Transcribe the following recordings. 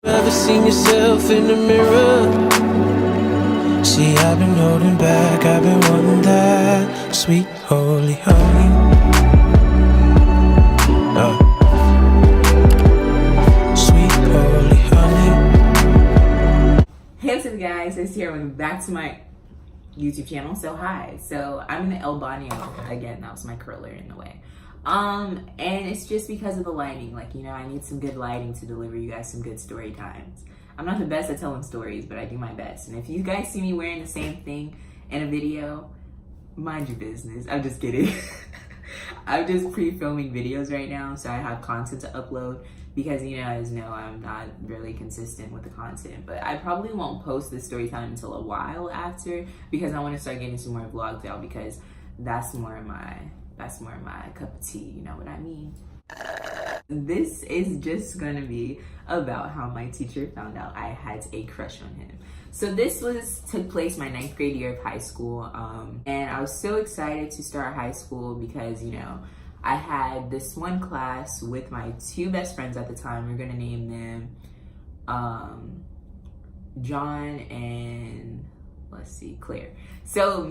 Ever seen yourself in the mirror? See, I've been holding back, I've been wanting that sweet holy honey. Sweet holy honey. Hey, what's up guys, it's here. Welcome back to my YouTube channel. So hi, so I'm in the El Baño again. That was my curler in the way. And it's just because of the lighting. Like, you know, I need some good lighting to deliver you guys some good story times. I'm not the best at telling stories, but I do my best. And if you guys see me wearing the same thing in a video, mind your business. I'm just kidding. I'm just pre-filming videos right now, so I have content to upload because, you guys know I'm not really consistent with the content. But I probably won't post this story time until a while after, because I want to start getting some more vlogs out, because that's more of my cup of tea, you know what I mean? This is just gonna be about how my teacher found out I had a crush on him. So this took place my 9th grade year of high school, and I was so excited to start high school because, you know, I had this one class with my 2 best friends at the time. We're gonna name them John and Claire. So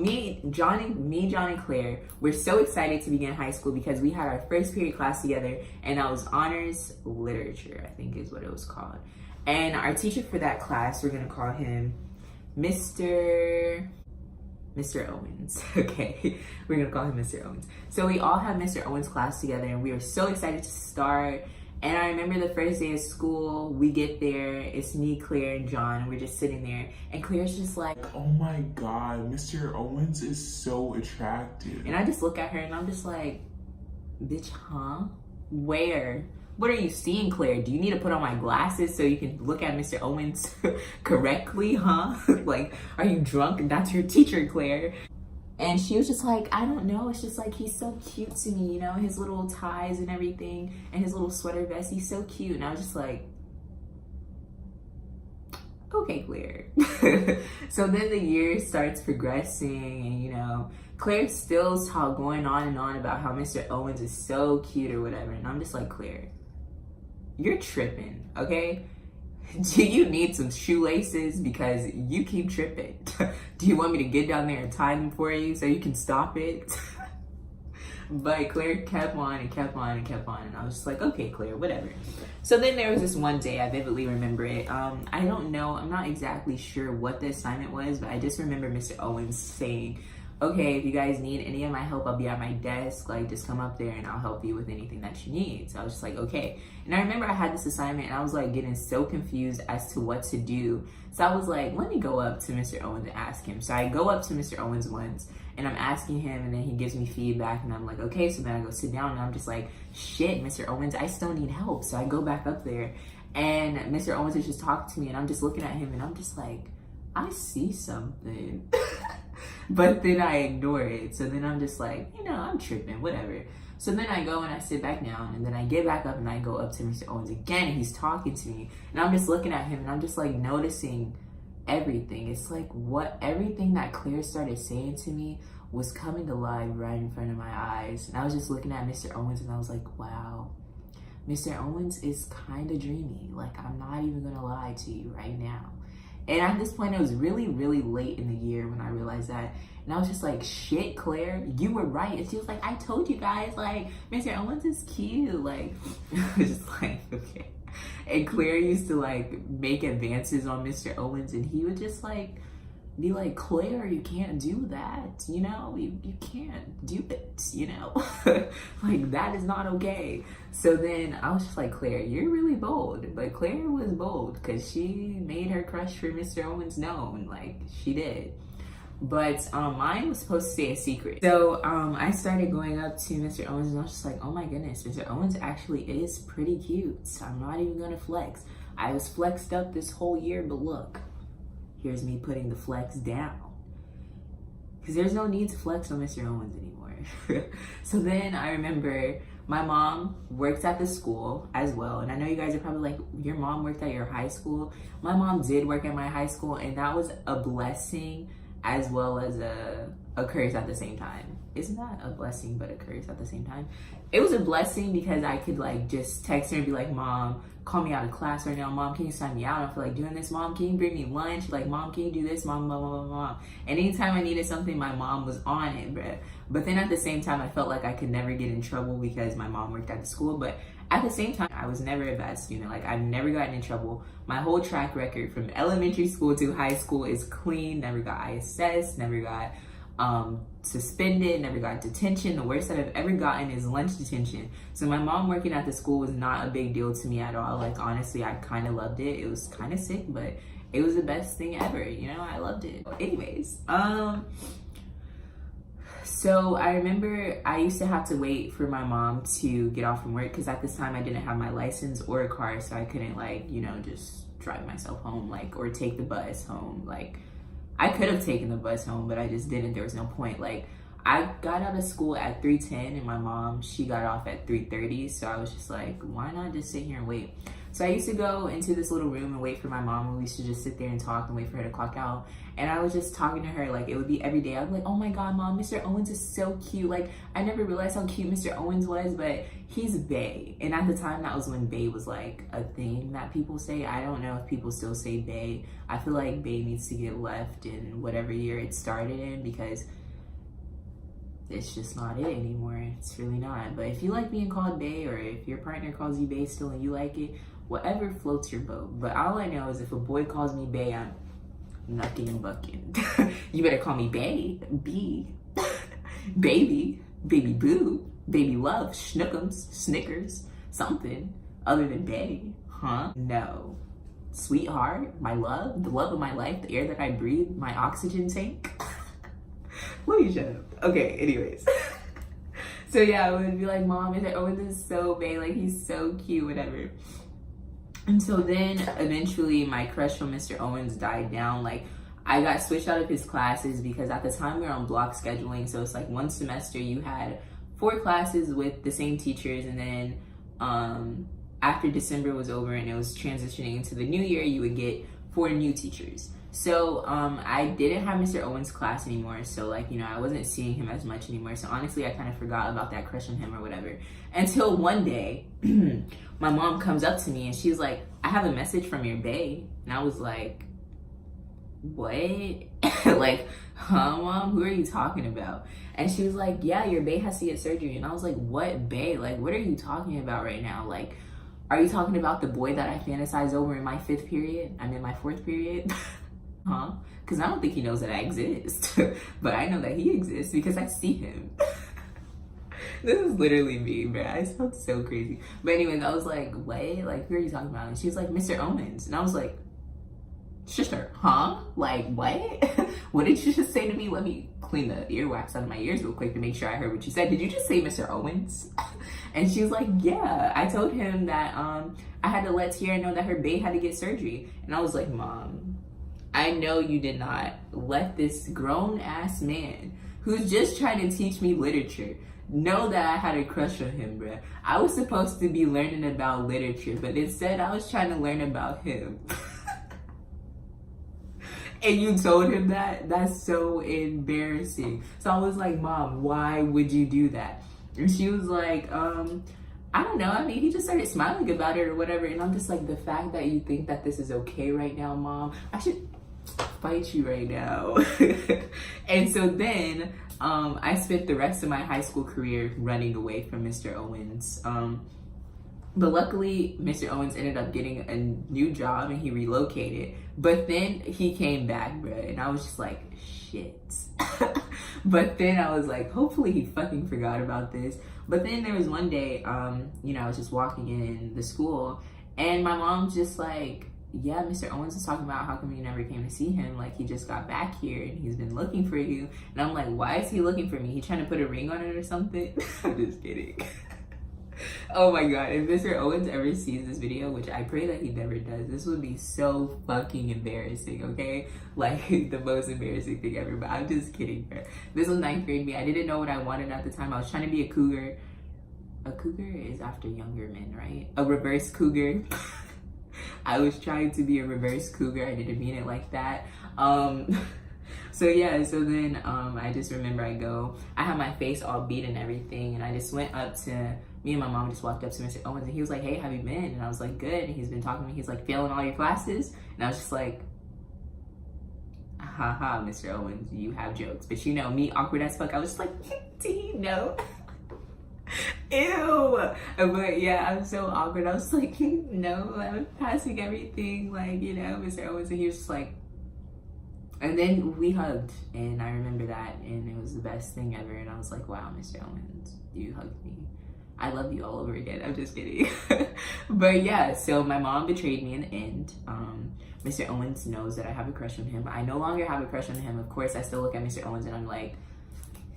John and Claire, we're so excited to begin high school because we had our first period class together, and that was honors literature, I think is what it was called. And our teacher for that class, we're gonna call him Mr. Owens. Okay, we're gonna call him Mr. Owens. So we all have Mr. Owens class together, and we were so excited to start. And I remember the first day of school, we get there, it's me, Claire, and John, and we're just sitting there, and Claire's just like, oh my god, Mr. Owens is so attractive. And I just look at her and I'm just like, bitch, huh? Where? What are you seeing, Claire? Do you need to put on my glasses so you can look at Mr. Owens correctly, huh? Like, are you drunk? That's your teacher, Claire. And she was just like, I don't know. It's just like, he's so cute to me, you know, his little ties and everything and his little sweater vest. He's so cute. And I was just like, okay, Claire. So then the year starts progressing, and, you know, Claire's still going on and on about how Mr. Owens is so cute or whatever. And I'm just like, Claire, you're tripping, okay? Do you need some shoelaces? Because you keep tripping. Do you want me to get down there and tie them for you so you can stop it? But Claire kept on and kept on and kept on. And I was just like, okay, Claire, whatever. So then there was this one day, I vividly remember it. I don't know, I'm not exactly sure what the assignment was, but I just remember Mr. Owens saying, okay, if you guys need any of my help, I'll be at my desk. Like, just come up there and I'll help you with anything that you need. So I was just like, okay. And I remember I had this assignment and I was like getting so confused as to what to do. So I was like, let me go up to Mr. Owens and ask him. So I go up to Mr. Owens once and I'm asking him, and then he gives me feedback and I'm like, okay. So then I go sit down and I'm just like, shit, Mr. Owens, I still need help. So I go back up there and Mr. Owens is just talking to me, and I'm just looking at him and I'm just like, I see something. But then I ignore it. So then I'm just like, you know, I'm tripping, whatever. So then I go and I sit back down, and then I get back up and I go up to Mr. Owens again, and he's talking to me. And I'm just looking at him and I'm just like noticing everything. It's like everything that Claire started saying to me was coming alive right in front of my eyes. And I was just looking at Mr. Owens and I was like, wow, Mr. Owens is kind of dreamy. Like, I'm not even gonna lie to you right now. And at this point, it was really, really late in the year when I realized that. And I was just like, shit, Claire, you were right. And she was like, I told you guys, like, Mr. Owens is cute. Like, I was just like, okay. And Claire used to, like, make advances on Mr. Owens, and he would just, like, be like, Claire, you can't do that, you know? You can't do it, you know? Like, that is not okay. So then I was just like, Claire, you're really bold. But Claire was bold because she made her crush for Mr. Owens known. Like, she did. But mine was supposed to stay a secret. So I started going up to Mr. Owens, and I was just like, oh my goodness, Mr. Owens actually is pretty cute. So I'm not even gonna flex. I was flexed up this whole year, but look, here's me putting the flex down. Because there's no need to flex on Mr. Owens anymore. So then I remember my mom works at the school as well. And I know you guys are probably like, your mom worked at your high school. My mom did work at my high school, and that was a blessing as well as a a curse at the same time. Isn't that a blessing but a curse at the same time? It was a blessing because I could like just text her and be like, Mom, call me out of class right now. Mom, can you sign me out? I don't feel like doing this. Mom, can you bring me lunch? Like, Mom, can you do this? Mom, blah, blah, blah, blah. And anytime I needed something, my mom was on it, bruh. But then at the same time, I felt like I could never get in trouble because my mom worked at the school. But at the same time, I was never a bad student. Like, I've never gotten in trouble. My whole track record from elementary school to high school is clean. Never got ISS, never got suspended, never got detention. The worst that I've ever gotten is lunch detention. So my mom working at the school was not a big deal to me at all. Like, honestly, I kind of loved it. It was kind of sick, but it was the best thing ever. You know, I loved it. Anyways, so I remember I used to have to wait for my mom to get off from work because at this time I didn't have my license or a car, so I couldn't like, you know, just drive myself home, like, or take the bus home. Like, I could have taken the bus home, but I just didn't. There was no point. Like, I got out of school at 3:10 and my mom, she got off at 3:30. So I was just like, why not just sit here and wait? So I used to go into this little room and wait for my mom, and we used to just sit there and talk and wait for her to clock out. And I was just talking to her, like, it would be every day. I'd be like, oh my God, Mom, Mr. Owens is so cute. Like, I never realized how cute Mr. Owens was, but he's bae. And at the time, that was when bae was like a thing that people say. I don't know if people still say bae. I feel like bae needs to get left in whatever year it started in because it's just not it anymore. It's really not. But if you like being called bae, or if your partner calls you bae still and you like it, whatever floats your boat. But all I know is if a boy calls me bae, I'm nucking and bucking. You better call me bae, B, baby, baby boo, baby love, schnookums, Snickers, something other than bae, huh? No. Sweetheart, my love, the love of my life, the air that I breathe, my oxygen tank. Let me shut up. Okay, anyways. So yeah, I would be like, Mom, Mr. Owens is so bae, like he's so cute, whatever. And so then eventually my crush on Mr. Owens died down. Like, I got switched out of his classes because at the time we were on block scheduling. So it's like one semester you had 4 classes with the same teachers, and then after December was over and it was transitioning into the new year, you would get 4 new teachers. So I didn't have Mr. Owens' class anymore, so like, you know, I wasn't seeing him as much anymore. So honestly, I kind of forgot about that crush on him or whatever. Until one day, my mom comes up to me and she's like, I have a message from your bae. And I was like, what? Like, huh, Mom? Who are you talking about? And she was like, yeah, your bae has to get surgery. And I was like, what bae? Like, what are you talking about right now? Like, are you talking about the boy that I fantasize over in my 5th period? I'm in my 4th period. Huh? Because I don't think he knows that I exist. But I know that he exists because I see him. This is literally me, bro. I sound so crazy. But anyways, I was like, what? Like, who are you talking about? And she was like, Mr. Owens. And I was like, sister, huh? Like, what? What did you just say to me? Let me clean the earwax out of my ears real quick to make sure I heard what you said. Did you just say Mr. Owens? And she was like, yeah. I told him that I had to let Tiara know that her bae had to get surgery. And I was like, Mom, I know you did not let this grown-ass man who's just trying to teach me literature know that I had a crush on him, bruh. I was supposed to be learning about literature, but instead I was trying to learn about him. And you told him that? That's so embarrassing. So I was like, Mom, why would you do that? And she was like, I don't know. I mean, he just started smiling about it or whatever. And I'm just like, the fact that you think that this is okay right now, Mom, I should fight you right now. And so then I spent the rest of my high school career running away from Mr. Owens. But luckily, Mr. Owens ended up getting a new job and he relocated. But then he came back, bro. And I was just like, shit. But then I was like, hopefully he fucking forgot about this. But then there was one day, you know, I was just walking in the school and my mom's just like, yeah, Mr. Owens is talking about how come you never came to see him? Like, he just got back here and he's been looking for you. And I'm like, why is he looking for me? He trying to put a ring on it or something? I'm just kidding. Oh my God, if Mr. Owens ever sees this video, which I pray that he never does, this would be so fucking embarrassing, okay? Like, the most embarrassing thing ever, but I'm just kidding, bro. This was 9th grade me. I didn't know what I wanted at the time. I was trying to be a cougar. A cougar is after younger men, right? A reverse cougar. I was trying to be a reverse cougar. I didn't mean it like that. So yeah, so then I just remember I had my face all beat and everything, and I just went up to, me and my mom just walked up to Mr. Owens, and he was like, hey, how you been? And I was like, good. And he's been talking to me. He's like, failing all your classes? And I was just like, haha, Mr. Owens, you have jokes. But you know, me, awkward as fuck, I was just like, do you know? Ew. But yeah, I'm so awkward. I was like, no, I'm passing everything, like, you know, Mr. Owens. And he was just like, and then we hugged, and I remember that, and it was the best thing ever. And I was like, wow, Mr. Owens, you hugged me. I love you all over again. I'm just kidding. But yeah, so my mom betrayed me in the end. Mr. Owens knows that I have a crush on him. I no longer have a crush on him. Of course, I still look at Mr. Owens and I'm like,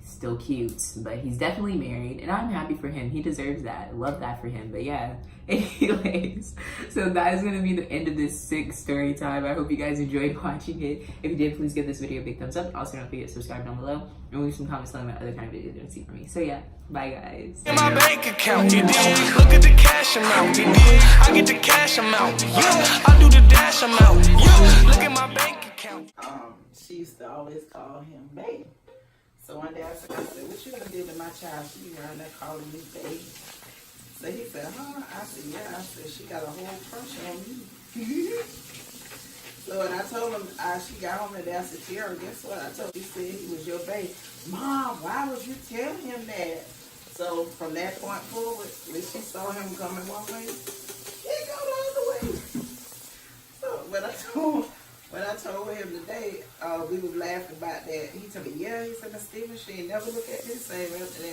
still cute, but he's definitely married, and I'm happy for him. He deserves that. Love that for him. But yeah, anyways, so that is gonna be the end of this sick story time. I hope you guys enjoyed watching it. If you did, please give this video a big thumbs up. Also, don't forget to subscribe down below and leave some comments telling me what other kind of videos you want to see from me. So yeah, bye guys. In my bank account, you dig? Look at the cash amount, you dig? I get the cash amount, yeah. I do the dash amount, yeah. Look at my bank account. She used to always call him babe. So one day I said, what you gonna do to my child? She be around there calling me babe. So he said, huh? I said, yeah. I said, she got a whole crush on me. So when I told him, she got home today, I said, Tierra, guess what? I told him, he said he was your babe. Mom, why would you tell him that? So from that point forward, when she saw him coming one way, he go the other way. So when I told him today, we was laughing about that. He told me, yeah, he said, Miss Stevens, she ain't never look at me the same after that.